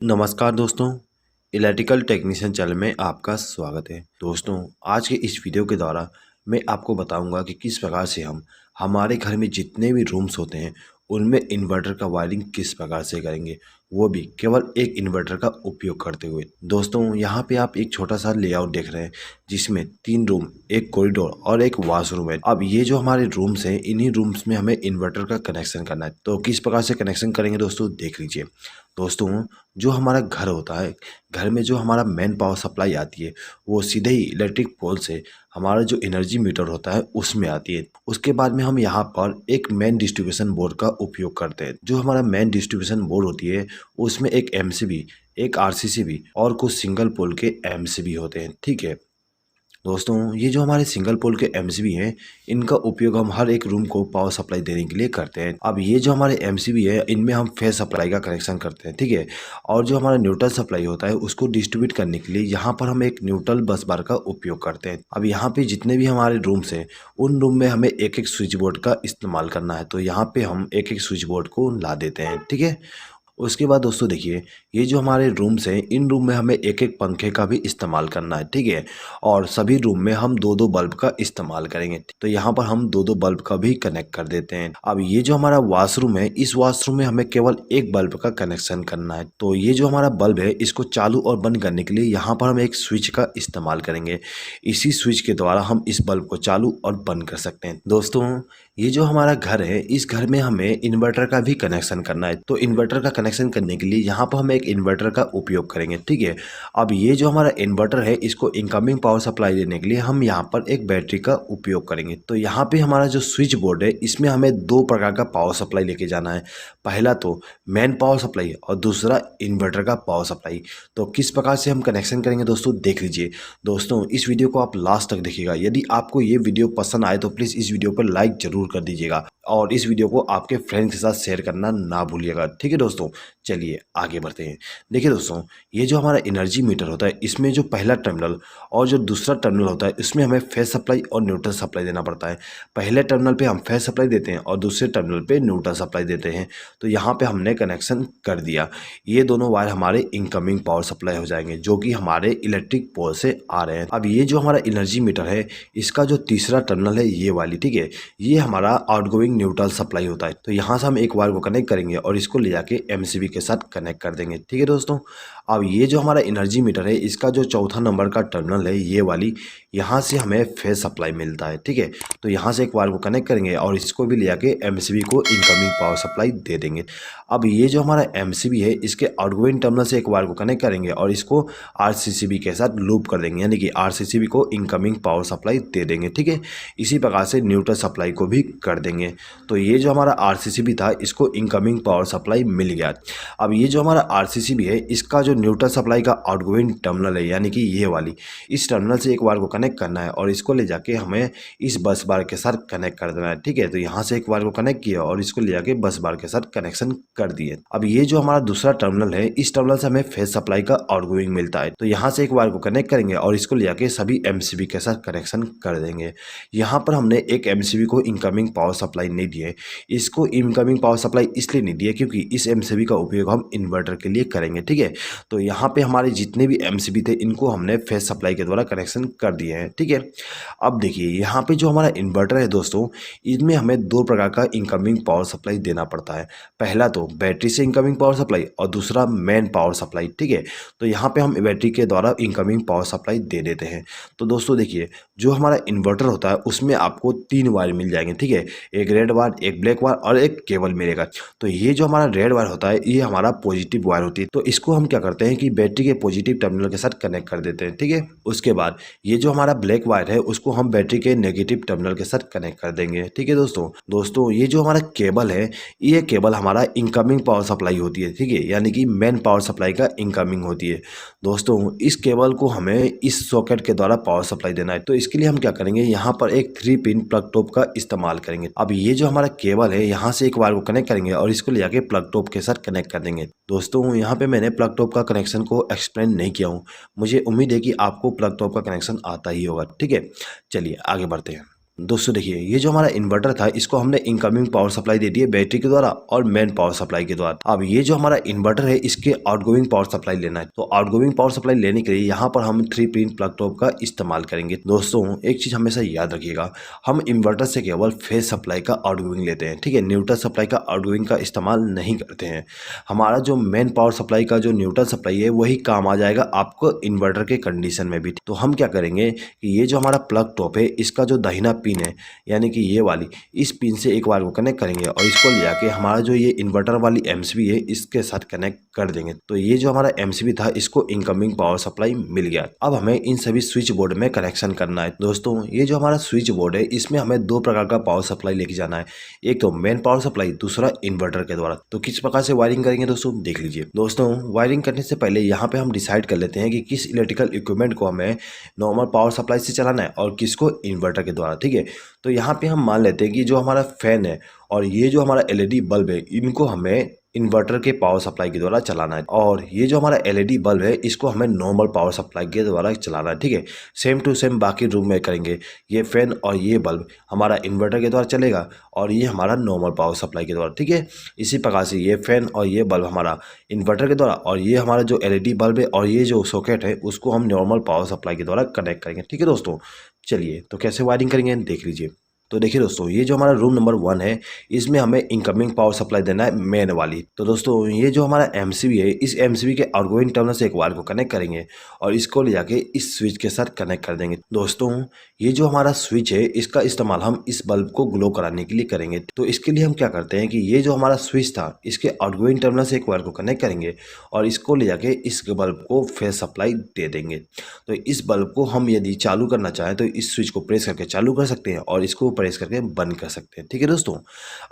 नमस्कार दोस्तों, electrical technician channel में आपका स्वागत है। दोस्तों, आज के इस वीडियो के द्वारा मैं आपको बताऊंगा कि किस प्रकार से हम हमारे घर में जितने भी रूम्स होते हैं उनमें इन्वर्टर का वायरिंग किस प्रकार से करेंगे, वो भी केवल एक इन्वर्टर का उपयोग करते हुए। दोस्तों, यहाँ पे आप एक छोटा सा लेआउट देख रहे हैं जिसमें 3 रूम, एक कॉरिडोर और एक वॉशरूम है। अब ये जो हमारे रूम्स हैं, इन्हीं रूम्स में हमें इन्वर्टर का कनेक्शन करना है। तो किस प्रकार से कनेक्शन करेंगे दोस्तों, देख लीजिए। दोस्तों, जो हमारा घर होता है, घर में जो हमारा मेन पावर सप्लाई आती है वो सीधे ही इलेक्ट्रिक पोल से हमारा जो एनर्जी मीटर होता है उसमें आती है। उसके बाद में हम यहाँ पर एक मेन डिस्ट्रीब्यूशन बोर्ड का उपयोग करते हैं। जो हमारा मेन डिस्ट्रीब्यूशन बोर्ड होती है उसमें एक एमसीबी, एक आरसीसीबी और कुछ सिंगल पोल के एमसीबी होते हैं। ठीक है दोस्तों, ये जो हमारे सिंगल पोल के एमसीबी हैं, इनका उपयोग हम हर एक रूम को पावर सप्लाई देने के लिए करते हैं। अब ये जो हमारे एमसीबी है, इनमें हम फेज सप्लाई का कनेक्शन करते हैं। ठीक है, और जो हमारा न्यूट्रल सप्लाई होता है उसको डिस्ट्रीब्यूट करने के लिए यहाँ पर हम एक न्यूट्रल बस बार का उपयोग करते हैं। अब यहाँ पे जितने भी हमारे रूम्स हैं उन रूम में हमें एक एक स्विच बोर्ड का इस्तेमाल करना है। तो यहाँ पे हम एक एक स्विच बोर्ड को ला देते हैं। ठीक है, उसके बाद दोस्तों देखिए, ये जो हमारे रूम्स हैं इन रूम में हमें एक एक पंखे का भी इस्तेमाल करना है। ठीक है, और सभी रूम में हम दो दो बल्ब का इस्तेमाल करेंगे। तो यहाँ पर हम दो दो बल्ब का भी कनेक्ट कर देते हैं। अब ये जो हमारा वॉशरूम है, इस वॉशरूम में हमें केवल एक बल्ब का कनेक्शन करना है। तो ये जो हमारा बल्ब है इसको चालू और बंद करने के लिए यहाँ पर हम एक स्विच का इस्तेमाल करेंगे। इसी स्विच के द्वारा हम इस बल्ब को चालू और बंद कर सकते हैं। दोस्तों, ये जो हमारा घर है, इस घर में हमें इन्वर्टर का भी कनेक्शन करना है। तो इन्वर्टर का कनेक्शन करने के लिए यहाँ पर हम एक इन्वर्टर का उपयोग करेंगे। ठीक है, अब ये जो हमारा इन्वर्टर है इसको इनकमिंग पावर सप्लाई देने के लिए हम यहाँ पर एक बैटरी का उपयोग करेंगे। तो यहाँ पे हमारा जो स्विच बोर्ड है इसमें हमें दो प्रकार का पावर सप्लाई लेके जाना है। पहला तो मेन पावर सप्लाई और दूसरा इन्वर्टर का पावर सप्लाई। तो किस प्रकार से हम कनेक्शन करेंगे दोस्तों, देख लीजिए। दोस्तों, इस वीडियो को आप लास्ट तक देखिएगा। यदि आपको ये वीडियो पसंद आए तो प्लीज़ इस वीडियो पर लाइक जरूर कर दीजिएगा और इस वीडियो को आपके फ्रेंड्स के साथ शेयर करना ना भूलिएगा। ठीक है दोस्तों, चलिए आगे बढ़ते हैं। देखिए दोस्तों, ये जो हमारा एनर्जी मीटर होता है इसमें जो पहला टर्मिनल और जो दूसरा टर्मिनल होता है इसमें हमें फेज सप्लाई और न्यूट्रल सप्लाई देना पड़ता है। पहले टर्मिनल पे हम फेज सप्लाई देते हैं और दूसरे टर्मिनल पे न्यूट्रल सप्लाई देते हैं। तो यहाँ पे हमने कनेक्शन कर दिया। ये दोनों वायर हमारे इनकमिंग पावर सप्लाई हो जाएंगे जो कि हमारे इलेक्ट्रिक पोल से आ रहे हैं। अब ये जो हमारा एनर्जी मीटर है इसका जो तीसरा टर्मिनल है ये वाली, ठीक है, ये हमारा आउटगोइंग न्यूट्रल सप्लाई होता है। तो यहाँ से हम एक वायर को कनेक्ट करेंगे और इसको ले जाके एमसीबी के साथ कनेक्ट कर देंगे। ठीक है दोस्तों, अब ये जो हमारा एनर्जी मीटर है इसका जो चौथा नंबर का टर्मिनल है ये वाली, यहाँ से हमें फेज सप्लाई मिलता है। ठीक है, तो यहाँ से एक वायर को कनेक्ट करेंगे और इसको भी ले जाके एमसीबी को इनकमिंग पावर सप्लाई दे देंगे। अब ये जो हमारा एमसीबी है इसके आउटगोइंग टर्मिनल से एक वायर को कनेक्ट करेंगे और इसको आरसीसीबी के साथ लूप कर देंगे, यानी कि आरसीसीबी को इनकमिंग पावर सप्लाई दे देंगे। ठीक है, इसी प्रकार से न्यूट्रल सप्लाई को भी कर देंगे। तो ये जो हमारा आरसीसीबी था इसको इनकमिंग पावर सप्लाई मिल गया। अब ये जो हमारा आरसीसीबी है इसका जो न्यूट्रल सप्लाई का आउटगोइंग टर्मिनल है, यानी कि ये वाली, इस टर्मिनल से एक वायर को कनेक्ट करना है और इसको ले जाके हमें इस बस बार के साथ कनेक्ट कर देना है। ठीक है, तो यहाँ से एक वायर को कनेक्ट किया और इसको ले जाके बस बार के साथ कनेक्शन कर दिए। अब ये जो हमारा दूसरा टर्मिनल है इस टर्मिनल से हमें फेज सप्लाई का आउटगोइंग मिलता है। तो यहाँ से एक वायर को कनेक्ट करेंगे और इसको ले जाके सभी एमसीबी के साथ कनेक्शन कर देंगे। यहाँ पर हमने एक एमसीबी को इनकमिंग पावर सप्लाई नहीं दी है। इसको इनकमिंग पावर सप्लाई इसलिए नहीं दी है क्योंकि इस एमसीबी का उपयोग हम इन्वर्टर के लिए करेंगे। ठीक है, तो यहाँ पे हमारे जितने भी एमसीबी थे इनको हमने फेज सप्लाई के द्वारा कनेक्शन कर दिए हैं। ठीक है, अब देखिए यहाँ पे जो हमारा इन्वर्टर है दोस्तों, इसमें हमें दो प्रकार का इनकमिंग पावर सप्लाई देना पड़ता है। पहला तो बैटरी से इनकमिंग पावर सप्लाई और दूसरा मेन पावर सप्लाई। ठीक है, तो यहाँ पे हम बैटरी के द्वारा इनकमिंग पावर सप्लाई दे देते हैं। तो दोस्तों देखिए, जो हमारा इन्वर्टर होता है उसमें आपको 3 वायर मिल जाएंगे। ठीक है, एक रेड वायर, एक ब्लैक वायर और एक केबल मिलेगा। तो ये जो हमारा रेड वायर होता है ये हमारा पॉजिटिव वायर होती है। तो इसको हम क्या करते हैं कि बैटरी के पॉजिटिव टर्मिनल के साथ कनेक्ट कर देते हैं। ठीक है, उसके बाद ये जो हमारा ब्लैक वायर है उसको हम बैटरी के नेगेटिव टर्मिनल के साथ कनेक्ट कर देंगे। ठीक है दोस्तों, ये जो हमारा केबल है ये केबल हमारा इनकमिंग पावर सप्लाई होती है। ठीक है, यानी कि मेन पावर सप्लाई का इनकमिंग होती है। दोस्तों, इस केबल को हमें इस सॉकेट के द्वारा पावर सप्लाई देना है। तो इसके लिए हम क्या करेंगे, यहाँ पर एक 3 पिन प्लग टॉप का इस्तेमाल करेंगे। अब ये जो हमारा केबल है यहाँ से एक वायर को कनेक्ट करेंगे और इसको ले जाके प्लग टॉप के साथ कनेक्ट कर देंगे। दोस्तों, यहाँ पे मैंने प्लग टॉप का कनेक्शन को एक्सप्लेन नहीं किया हूँ। मुझे उम्मीद है कि आपको प्लग टॉप का कनेक्शन आता ही होगा। ठीक है, चलिए आगे बढ़ते हैं। दोस्तों देखिए, ये जो हमारा इन्वर्टर था इसको हमने इनकमिंग पावर सप्लाई दे दी है बैटरी के द्वारा और मेन पावर सप्लाई के द्वारा। अब ये जो हमारा इन्वर्टर है इसके आउटगोइंग पावर सप्लाई लेना है। तो आउटगोइंग पावर सप्लाई लेने के लिए यहाँ पर हम 3 पिन प्लग टॉप का इस्तेमाल करेंगे। दोस्तों एक चीज हमेशा याद रखिएगा, हम इन्वर्टर से केवल फेज सप्लाई का आउटगोइंग लेते हैं, ठीक है, न्यूट्रल सप्लाई का आउटगोइंग का इस्तेमाल नहीं करते हैं। हमारा जो मेन पावर सप्लाई का जो न्यूट्रल सप्लाई है वही काम आ जाएगा आपको इन्वर्टर के कंडीशन में भी। तो हम क्या करेंगे कि ये जो हमारा प्लग टॉप है इसका जो दाहिना पिन है यानी कि ये वाली, इस पिन से एक बार को कनेक्ट करेंगे और इसको ले जाके हमारा जो ये इन्वर्टर वाली एमसीबी है इसके साथ कनेक्ट कर देंगे। तो ये जो हमारा एमसीबी था इसको इनकमिंग पावर सप्लाई मिल गया। अब हमें इन सभी स्विच बोर्ड में कनेक्शन करना है। दोस्तों ये जो हमारा स्विच बोर्ड है इसमें हमें 2 प्रकार का पावर सप्लाई लेके जाना है, एक तो मेन पावर सप्लाई, दूसरा इन्वर्टर के द्वारा। तो किस प्रकार से वायरिंग करेंगे दोस्तों देख लीजिए। दोस्तों वायरिंग करने से पहले यहाँ पे हम डिसाइड कर लेते हैं कि किस इलेक्ट्रिकल इक्विपमेंट को हमें नॉर्मल पावर सप्लाई से चलाना है और किसको इन्वर्टर के द्वारा, ठीक है। तो यहाँ पे हम मान लेते हैं कि जो हमारा फैन है और ये जो हमारा एलईडी बल्ब है इनको हमें इन्वर्टर के पावर सप्लाई के द्वारा चलाना है, और ये जो हमारा एलईडी बल्ब है इसको हमें नॉर्मल पावर सप्लाई के द्वारा चलाना है, ठीक है। सेम टू सेम बाकी रूम में करेंगे। ये फैन और ये बल्ब हमारा इन्वर्टर के द्वारा चलेगा और ये हमारा नॉर्मल पावर सप्लाई के द्वारा, ठीक है। इसी प्रकार से ये फैन और ये बल्ब हमारा इन्वर्टर के द्वारा और ये हमारा जो एलईडी बल्ब है और ये जो सॉकेट है उसको हम नॉर्मल पावर सप्लाई के द्वारा कनेक्ट करेंगे, ठीक है दोस्तों। चलिए तो कैसे वायरिंग करेंगे देख लीजिए। तो देखिए दोस्तों, ये जो हमारा रूम नंबर 1 है इसमें हमें इनकमिंग पावर सप्लाई देना है मेन वाली। तो दोस्तों ये जो हमारा एमसीबी है इस एमसीबी के आउटगोइंग टर्मिनल से एक वायर को कनेक्ट करेंगे और इसको ले जाके इस स्विच के साथ कनेक्ट कर देंगे। दोस्तों ये जो हमारा स्विच है इसका इस्तेमाल हम इस बल्ब को ग्लो कराने के लिए करेंगे। तो इसके लिए हम क्या करते हैं कि ये जो हमारा स्विच था इसके आउटगोइंग टर्मिनल से एक वायर को कनेक्ट करेंगे और इसको ले जाके इस बल्ब को फेज सप्लाई दे देंगे। तो इस बल्ब को हम यदि चालू करना चाहें तो इस स्विच को प्रेस करके चालू कर सकते हैं और इसको प्रेस करके बंद कर सकते हैं, ठीक है दोस्तों।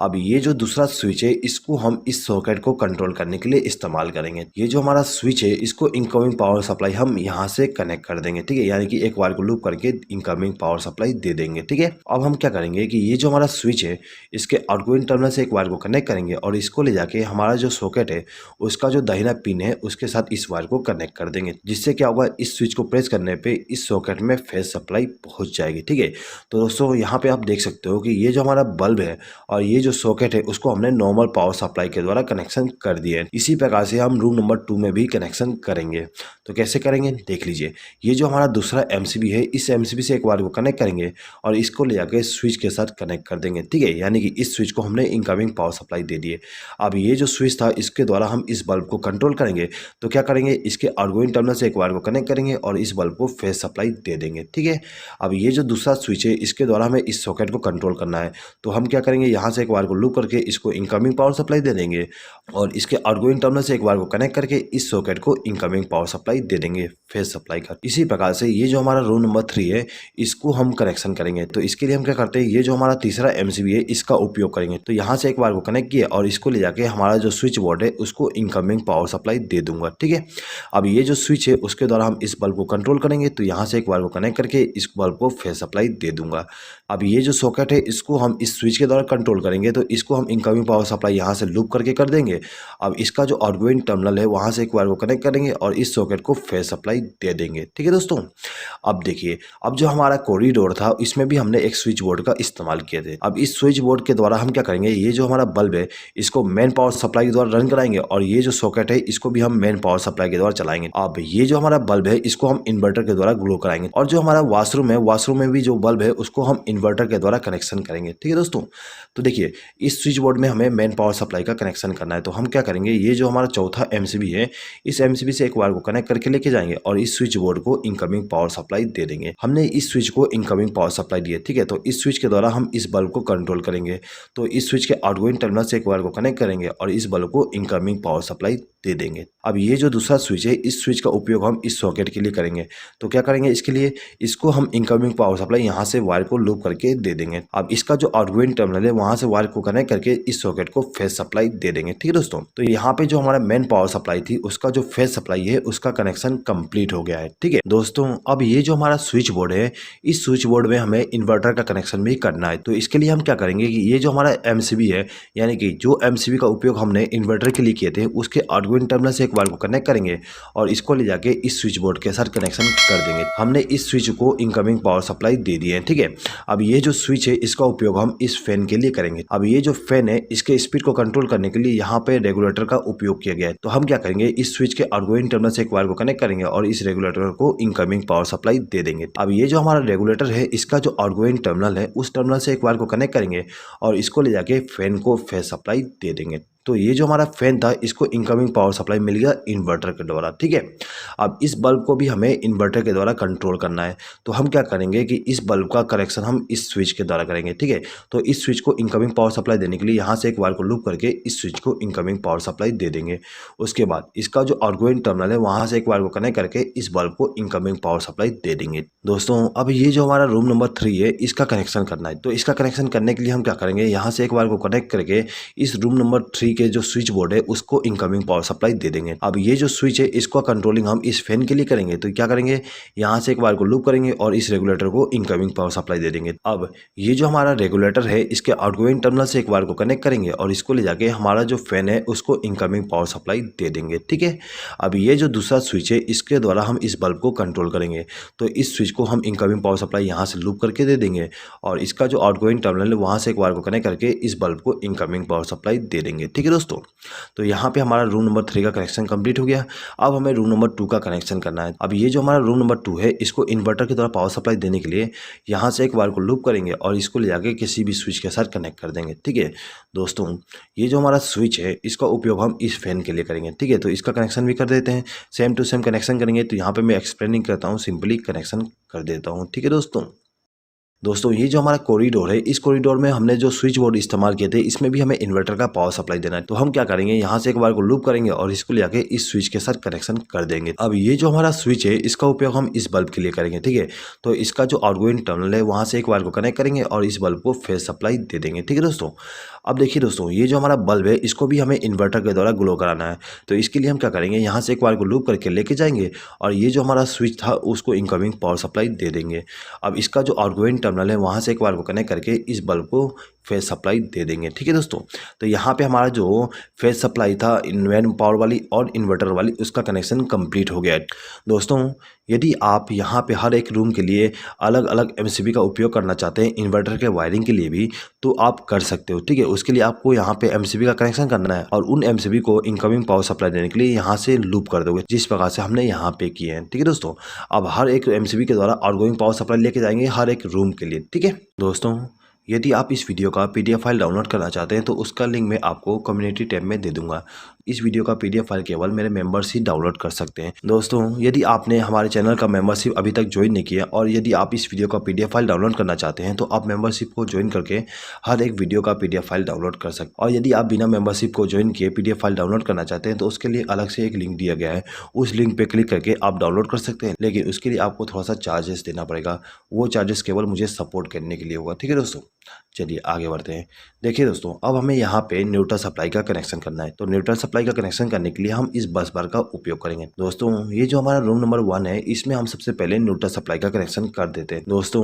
अब ये जो दूसरा स्विच है इसको हम इस सॉकेट को कंट्रोल करने के लिए इस्तेमाल करेंगे। ये जो हमारा स्विच है इसको इनकमिंग पावर सप्लाई हम यहाँ से कनेक्ट कर देंगे, ठीक है, यानी कि एक वायर को लूप करके इनकमिंग पावर सप्लाई दे देंगे, ठीक है। अब हम क्या करेंगे कि ये जो हमारा स्विच है इसके आउटगोइंग टर्मिनल से एक वायर को कनेक्ट करेंगे और इसको ले जाके हमारा जो सॉकेट है उसका जो दाहिना पिन है उसके साथ इस वायर को कनेक्ट कर देंगे, जिससे क्या होगा इस स्विच को प्रेस करने पे इस सॉकेट में फेज सप्लाई पहुंच जाएगी, ठीक है। तो दोस्तों यहाँ पे आप देख सकते हो कि ये जो हमारा बल्ब है और ये जो सॉकेट है उसको हमने नॉर्मल पावर सप्लाई के द्वारा कनेक्शन कर दिया है। इसी प्रकार से हम रूम नंबर 2 में भी कनेक्शन करेंगे। तो कैसे करेंगे देख लीजिए। ये जो हमारा दूसरा एमसीबी है इस एमसीबी से एक वायर को कनेक्ट करेंगे और इसको ले जाके स्विच के साथ कनेक्ट कर देंगे, ठीक है, यानी कि इस स्विच को हमने इनकमिंग पावर सप्लाई दे दी है। अब ये जो स्विच था इसके द्वारा हम इस बल्ब को कंट्रोल करेंगे। तो क्या करेंगे, इसके आउटगोइंग टर्मिनल से एक वायर को कनेक्ट करेंगे और इस बल्ब को फेज सप्लाई दे देंगे, ठीक है। अब ये जो दूसरा स्विच है इसके द्वारा हमें इस सॉकेट को कंट्रोल करना है। तो हम क्या करेंगे, यहाँ से एक वायर को लूप करके इसको इनकमिंग पावर सप्लाई दे देंगे और इसके आउटगोइंग टर्मिनल से एक वायर को कनेक्ट करके इस सॉकेट को इनकमिंग पावर सप्लाई दे देंगे फेज सप्लाई का। इसी प्रकार से ये जो हमारा रूम नंबर 3 है इसको हम कनेक्शन करेंगे। तो इसके लिए हम क्या करते हैं, ये जो हमारा तीसरा एमसीबी है इसका उपयोग करेंगे। तो यहाँ से एक वायर को कनेक्ट किया और इसको ले जाके हमारा जो स्विच बोर्ड है उसको इनकमिंग पावर सप्लाई दे दूंगा, ठीक है। अब ये जो स्विच है उसके द्वारा हम इस बल्ब को कंट्रोल करेंगे। तो यहाँ से एक वायर को कनेक्ट करके इस बल्ब को फेज सप्लाई दे दूंगा। अब ये जो सॉकेट है इसको हम इस स्विच के द्वारा कंट्रोल करेंगे। तो इसको हम इनकमिंग पावर सप्लाई यहाँ से लूप करके कर देंगे। अब इसका जो आउटगोइंग टर्मिनल है वहाँ से एक वायर को कनेक्ट करेंगे और इस सॉकेट को फेज सप्लाई दे देंगे, ठीक है दोस्तों। अब देखिए, अब जो हमारा कॉरिडोर था इसमें भी हमने एक स्विच बोर्ड का इस्तेमाल किए थे। अब इस स्विच बोर्ड के द्वारा हम क्या करेंगे, ये जो हमारा बल्ब है इसको मेन पावर सप्लाई के द्वारा रन कराएंगे और ये जो सॉकेट है इसको भी हम मेन पावर सप्लाई के द्वारा चलाएंगे। अब ये जो हमारा बल्ब है इसको हम इन्वर्टर के द्वारा ग्लो कराएंगे और जो हमारा वॉशरूम है वॉशरूम में भी जो बल्ब है उसको हम इन्वर्टर के द्वारा कनेक्शन करेंगे, ठीक है दोस्तों। तो देखिए, इस स्विच बोर्ड में हमें मेन पावर सप्लाई का कनेक्शन करना है। तो हम क्या करेंगे, ये जो हमारा चौथा एमसीबी है इस एमसीबी से एक वायर को कनेक्ट करके लेके जाएंगे और इस स्विच बोर्ड को इनकमिंग पावर सप्लाई दे देंगे। हमने इस स्विच को इनकमिंग पावर सप्लाई दी है, ठीक है। तो इस स्विच के द्वारा हम इस बल्ब को कंट्रोल करेंगे। तो इस स्विच के आउटगोइंग टर्मिनल से एक वायर को कनेक्ट करेंगे और इस बल्ब को इनकमिंग पावर सप्लाई दे देंगे। अब ये जो दूसरा स्विच है इस स्विच का उपयोग हम इस सॉकेट के लिए करेंगे। तो क्या करेंगे, इसके लिए इसको हम इनकमिंग पावर सप्लाई यहाँ से वायर को लूप करके दे देंगे। अब इसका जो आउटगोइंग टर्मिनल है वहां से वायर को कनेक्ट करके इस सॉकेट को फेज सप्लाई दे देंगे, ठीक है दोस्तों। तो यहाँ पे जो हमारा मेन पावर सप्लाई थी उसका जो फेज सप्लाई है उसका कनेक्शन कंप्लीट हो गया है, ठीक है दोस्तों। अब ये जो हमारा स्विच बोर्ड है इस स्विच बोर्ड में हमें इन्वर्टर का कनेक्शन भी करना है। तो इसके लिए हम क्या करेंगे कि ये जो हमारा एमसीबी है यानी कि जो एमसीबी का उपयोग हमने इन्वर्टर के लिए किए थे उसके आउटगोइंग टर्मिनल से एक वायर को कनेक्ट करेंगे और इसको ले जाके इस स्विच बोर्ड के साथ कनेक्शन कर देंगे। हमने इस स्विच को इनकमिंग पावर सप्लाई दे दी है, ठीक है। अब ये जो स्विच है इसका उपयोग हम इस फैन के लिए करेंगे। अब ये जो फैन है इसके स्पीड को कंट्रोल करने के लिए यहाँ पे रेगुलेटर का उपयोग किया गया है। तो हम क्या करेंगे, इस स्विच के आउटगोइंग टर्मिनल से एक वायर को कनेक्ट करेंगे और इस रेगुलेटर को इनकमिंग पावर सप्लाई दे देंगे। अब ये जो हमारा रेगुलेटर है इसका जो आउटगोइंग टर्मिनल है उस टर्मिनल से एक वायर को कनेक्ट करेंगे और इसको ले जाके फैन को फेस सप्लाई दे देंगे। तो ये जो हमारा फैन था इसको इनकमिंग पावर सप्लाई मिल गया इन्वर्टर के द्वारा, ठीक है। अब इस बल्ब को भी हमें इन्वर्टर के द्वारा कंट्रोल करना है। तो हम क्या करेंगे कि इस बल्ब का कनेक्शन हम इस स्विच के द्वारा करेंगे, ठीक है। तो इस स्विच को इनकमिंग पावर सप्लाई देने के लिए यहाँ से एक वायर को लूप करके इस स्विच को इनकमिंग पावर सप्लाई दे देंगे। उसके बाद इसका जो आउटगोइंग टर्मिनल है वहाँ से एक वायर को कनेक्ट करके इस बल्ब को इनकमिंग पावर सप्लाई दे देंगे। दोस्तों अब ये जो हमारा रूम नंबर 3 है इसका कनेक्शन करना है। तो इसका कनेक्शन करने के लिए हम क्या करेंगे, यहाँ से एक वायर को कनेक्ट करके इस रूम नंबर 3 के जो स्विच बोर्ड है उसको इनकमिंग पावर सप्लाई दे देंगे। अब ये जो स्विच है इसको कंट्रोलिंग हम इस फैन के लिए करेंगे। तो क्या करेंगे, यहाँ से एक वायर को लूप करेंगे और इस रेगुलेटर को इनकमिंग पावर सप्लाई दे देंगे। अब ये जो हमारा रेगुलेटर है इसके आउटगोइंग टर्मिनल से एक वायर को कनेक्ट करेंगे और इसको ले जाके हमारा जो फैन है उसको इनकमिंग पावर सप्लाई दे देंगे, ठीक है। अब ये जो दूसरा स्विच है इसके द्वारा हम इस बल्ब को कंट्रोल करेंगे। तो इस स्विच को हम इनकमिंग पावर सप्लाई यहाँ से लूप करके दे देंगे और इसका जो आउटगोइंग टर्मिनल है वहाँ से एक वायर को कनेक्ट करके इस बल्ब को इनकमिंग पावर सप्लाई दे देंगे, ठीक है दोस्तों। तो यहाँ पे हमारा रूम नंबर 3 का कनेक्शन कंप्लीट हो गया। अब हमें रूम नंबर 2 का कनेक्शन करना है। अब ये जो हमारा रूम नंबर 2 है इसको इन्वर्टर के द्वारा पावर सप्लाई देने के लिए यहाँ से एक वायर को लूप करेंगे और इसको ले जाके किसी भी स्विच के साथ कनेक्ट कर देंगे, ठीक है दोस्तों। ये जो हमारा स्विच है इसका उपयोग हम इस फैन के लिए करेंगे, ठीक है। तो इसका कनेक्शन भी कर देते हैं, सेम टू सेम कनेक्शन करेंगे। तो यहाँ पे मैं एक्सप्लेनिंग करता हूँ, सिंपली कनेक्शन कर देता हूँ, ठीक है दोस्तों ये जो हमारा कॉरिडोर है इस कॉरिडोर में हमने जो स्विच बोर्ड इस्तेमाल किए थे इसमें भी हमें इन्वर्टर का पावर सप्लाई देना है। तो हम क्या करेंगे, यहाँ से एक बार को लूप करेंगे और इसको ले जाके इस स्विच के साथ कनेक्शन कर देंगे। अब ये जो हमारा स्विच है इसका उपयोग हम इस बल्ब के लिए करेंगे, ठीक है। तो इसका जो आउटगोइंग टर्मिनल है वहाँ से एक बार को कनेक्ट करेंगे और इस बल्ब को फेस सप्लाई दे देंगे, ठीक है दोस्तों। अब देखिए दोस्तों ये जो हमारा बल्ब है इसको भी हमें इन्वर्टर के द्वारा ग्लो कराना है। तो इसके लिए हम क्या करेंगे, यहाँ से एक बार को लूप करके लेके जाएंगे और ये जो हमारा स्विच था उसको इनकमिंग पावर सप्लाई दे देंगे। अब इसका जो आउटगोइंग टर्मिनल है वहाँ से एक बार को कनेक्ट करके इस बल्ब को फेस सप्लाई दे देंगे, ठीक है दोस्तों। तो यहाँ पे हमारा जो फेस सप्लाई था इन्वेन पावर वाली और इन्वर्टर वाली उसका कनेक्शन कंप्लीट हो गया है दोस्तों। यदि आप यहाँ पे हर एक रूम के लिए अलग अलग एमसीबी का उपयोग करना चाहते हैं इन्वर्टर के वायरिंग के लिए भी, तो आप कर सकते हो, ठीक है। उसके लिए आपको यहाँ पे एमसीबी का कनेक्शन करना है और उन एमसीबी को इनकमिंग पावर सप्लाई देने के लिए यहाँ से लूप कर दोगे जिस प्रकार से हमने यहाँ पे किए हैं, ठीक है दोस्तों। अब हर एक एमसीबी के द्वारा आउटगोइंग पावर सप्लाई लेके जाएंगे हर एक रूम के लिए, ठीक है दोस्तों। यदि आप इस वीडियो का पीडीएफ फाइल डाउनलोड करना चाहते हैं तो उसका लिंक मैं आपको कम्युनिटी टैब में दे दूंगा। इस वीडियो का पीडीएफ फाइल केवल मेरे मेंबर्स ही डाउनलोड कर सकते हैं दोस्तों। यदि आपने हमारे चैनल का मेंबरशिप अभी तक ज्वाइन नहीं किया और यदि आप इस वीडियो का पीडीएफ फाइल डाउनलोड करना चाहते हैं तो आप मेंबरशिप को ज्वाइन करके हर एक वीडियो का पीडीएफ फाइल डाउनलोड कर सकते हैं। और यदि आप बिना मेंबरशिप को ज्वाइन किए पीडीएफ फाइल डाउनलोड करना चाहते हैं तो उसके लिए अलग से एक लिंक दिया गया है, उस लिंक पर क्लिक करके आप डाउनलोड कर सकते हैं। लेकिन उसके लिए आपको थोड़ा सा चार्जेस देना पड़ेगा, वो चार्जेस केवल मुझे सपोर्ट करने के लिए होगा, ठीक है दोस्तों। चलिए आगे बढ़ते हैं। देखिए दोस्तों अब हमें यहाँ पे न्यूट्रल सप्लाई का कनेक्शन करना है। तो न्यूट्रल सप्लाई का कनेक्शन करने के लिए हम इस बस बार का उपयोग करेंगे दोस्तों। ये जो हमारा रूम नंबर 1 है इसमें हम सबसे पहले न्यूट्रल सप्लाई का कनेक्शन कर देते हैं दोस्तों।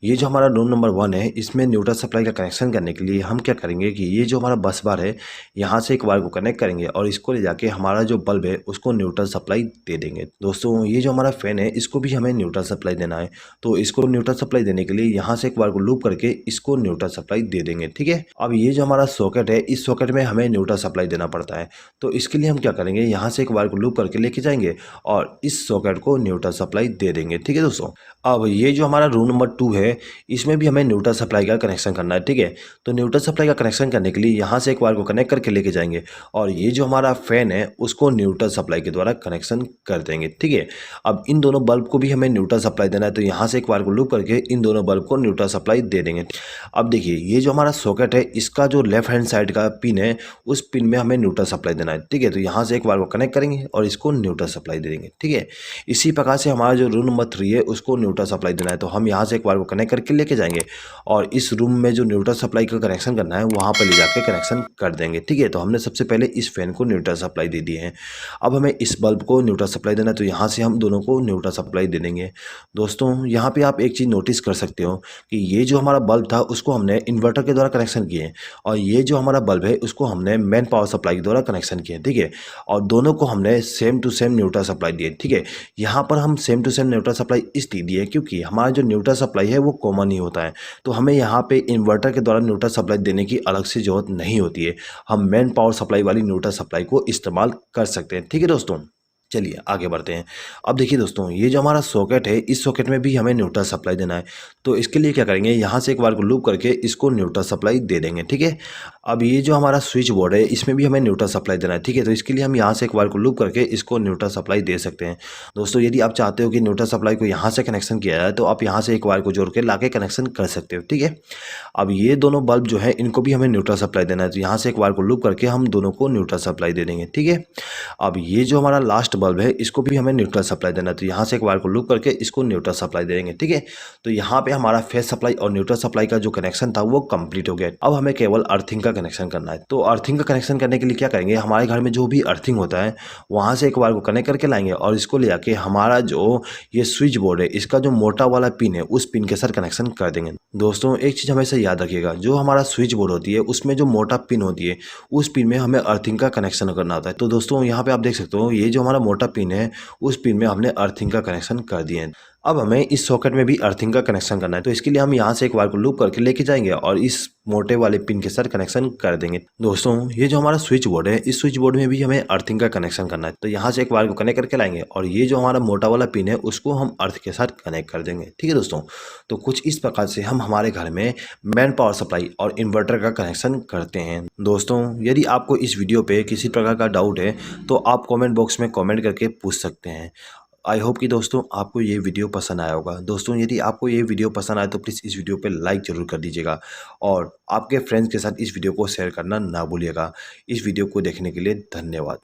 ये जो हमारा रूम नंबर 1 है इसमें न्यूट्रल सप्लाई का कनेक्शन करने के लिए हम क्या करेंगे कि ये जो हमारा बस बार है यहाँ से एक वायर को कनेक्ट करेंगे और इसको ले जाके हमारा जो बल्ब है उसको न्यूट्रल सप्लाई दे देंगे दोस्तों। ये जो हमारा फैन है इसको भी हमें न्यूट्रल सप्लाई देना है। तो इसको न्यूट्रल सप्लाई देने के लिए यहाँ से एक वायर को लूप करके इसको न्यूट्रल सप्लाई दे देंगे, ठीक है। अब ये जो हमारा सॉकेट है इस सॉकेट में हमें न्यूट्रल सप्लाई देना पड़ता है। तो इसके लिए हम क्या करेंगे, यहाँ से एक वायर को लूप करके लेके जाएंगे और इस सॉकेट को न्यूट्रल सप्लाई दे देंगे, ठीक है दोस्तों। अब ये जो हमारा रूम नंबर 2 है इसमें भी हमें न्यूट्रल सप्लाई का कनेक्शन करना है, ठीक है। तो न्यूट्रल सप्लाई का कनेक्शन करने के लिए यहाँ से एक वायर को कनेक्ट करके लेके जाएंगे और ये जो हमारा फैन है उसको न्यूट्रल सप्लाई के द्वारा कनेक्शन कर देंगे, ठीक है। अब इन दोनों बल्ब को भी हमें न्यूट्रल सप्लाई देना है। तो यहाँ से एक वायर को लूप करके इन दोनों बल्ब को न्यूट्रल सप्लाई दे देंगे। अब देखिए ये जो हमारा सॉकेट है इसका जो लेफ्ट हैंड साइड का पिन है उस पिन में हमें न्यूट्रल सप्लाई देना है, ठीक है। तो यहाँ से एक वायर को कनेक्ट करेंगे और इसको न्यूट्रल सप्लाई दे देंगे, ठीक है। इसी प्रकार से हमारा जो रूम नंबर 3 है उसको न्यूट्रल सप्लाई देना है। तो हम यहाँ से एक वायर को कनेक्ट करके लेके जाएंगे और इस रूम में जो न्यूट्रल सप्लाई का कनेक्शन करना है वहाँ पर ले जाके कनेक्शन कर देंगे, ठीक है। तो हमने सबसे पहले इस फैन को न्यूट्रल सप्लाई दे दी है। अब हमें इस बल्ब को न्यूट्रल सप्लाई देना है। तो यहाँ से हम दोनों को न्यूट्रल सप्लाई दे देंगे दोस्तों। यहाँ पे आप एक चीज़ नोटिस कर सकते हो कि ये जो हमारा बल्ब था उसको हमने इन्वर्टर के द्वारा कनेक्शन किए और ये जो हमारा बल्ब है उसको हमने मेन पावर सप्लाई के द्वारा कनेक्शन कनेक्शन किए हैं, ठीक है। और दोनों को हमने same to same neutral supply दिए, ठीक है। यहाँ पर हम same to same neutral supply इसलिए दिए क्योंकि हमारा जो न्यूट्रल सप्लाई है वो कॉमन ही होता है, तो हमें यहाँ पे इन्वर्टर के द्वारा न्यूट्रल सप्लाई देने की अलग से ज़रूरत नहीं होती है। हम मेन पावर सप्लाई वाली न्यूट्रल सप्लाई को इस्तेमाल कर सकते हैं, ठीक है दोस्तों। चलिए आगे बढ़ते हैं। अब देखिए दोस्तों, ये जो हमारा सॉकेट है, इस सॉकेट में भी हमें न्यूट्रल सप्लाई देना है। तो इसके लिए क्या करेंगे, यहाँ से एक बार को लूप करके इसको न्यूट्रल सप्लाई दे देंगे, ठीक है। अब ये जो हमारा स्विच बोर्ड है, इसमें भी हमें न्यूट्रल सप्लाई देना है, ठीक है। तो इसके लिए हम यहाँ से एक बार को लूप करके इसको न्यूट्रल सप्लाई दे सकते हैं। दोस्तों यदि आप चाहते हो कि न्यूट्रल सप्लाई को यहाँ से कनेक्शन किया जाए, तो आप यहाँ से एक वायर को जोड़ के ला के कनेक्शन कर सकते हो, ठीक है। अब ये दोनों बल्ब जो है, इनको भी हमें न्यूट्रल सप्लाई देना है, तो यहाँ से एक वायर को लूप करके हम दोनों को न्यूट्रल सप्लाई दे देंगे, ठीक है। अब ये जो हमारा लास्ट बल्ब है, इसको भी हमें न्यूट्रल सप्लाई देना है, तो यहाँ से एक वायर को लूप करके इसको न्यूट्रल सप्लाई देंगे, ठीक है। तो यहाँ पे हमारा फेस सप्लाई और न्यूट्रल सप्लाई का जो कनेक्शन था वो कंप्लीट हो गया। अब हमें केवल अर्थिंग का कनेक्शन करना है। तो अर्थिंग का कनेक्शन करने के लिए क्या करेंगे, हमारे घर में जो भी अर्थिंग होता है वहाँ से एक वायर को कनेक्ट करके लाएंगे और इसको ले आके हमारा जो ये स्विच बोर्ड है, इसका जो मोटा वाला पिन है, उस पिन के साथ कनेक्शन कर देंगे। दोस्तों एक चीज़ हमेशा याद रखिएगा, जो हमारा स्विच बोर्ड होती है उसमें जो मोटा पिन होती है, उस पिन में हमें अर्थिंग का कनेक्शन करना होता है। तो दोस्तों यहाँ पे आप देख सकते हो, ये जो हमारा मोटा पिन है, उस पिन में हमने अर्थिंग का कनेक्शन कर दिए हैं। अब हमें इस सॉकेट में भी अर्थिंग का कनेक्शन करना है, तो इसके लिए हम यहाँ से एक वायर को लूप करके लेके जाएंगे और इस मोटे वाले पिन के साथ कनेक्शन कर देंगे। दोस्तों ये जो हमारा स्विच बोर्ड है, इस स्विच बोर्ड में भी हमें अर्थिंग का कनेक्शन करना है, तो यहाँ से एक वायर को कनेक्ट करके लाएंगे और ये जो हमारा मोटा वाला पिन है उसको हम अर्थ के साथ कनेक्ट कर देंगे, ठीक है दोस्तों। तो कुछ इस प्रकार से हम हमारे घर में मेन पावर सप्लाई और इन्वर्टर का कनेक्शन करते हैं। दोस्तों यदि आपको इस वीडियो पे किसी प्रकार का डाउट है तो आप कमेंट बॉक्स में कमेंट करके पूछ सकते हैं। आई होप कि दोस्तों आपको ये वीडियो पसंद आया होगा। दोस्तों यदि आपको ये वीडियो पसंद आए तो प्लीज़ इस वीडियो पे लाइक ज़रूर कर दीजिएगा और आपके फ्रेंड्स के साथ इस वीडियो को शेयर करना ना भूलिएगा। इस वीडियो को देखने के लिए धन्यवाद।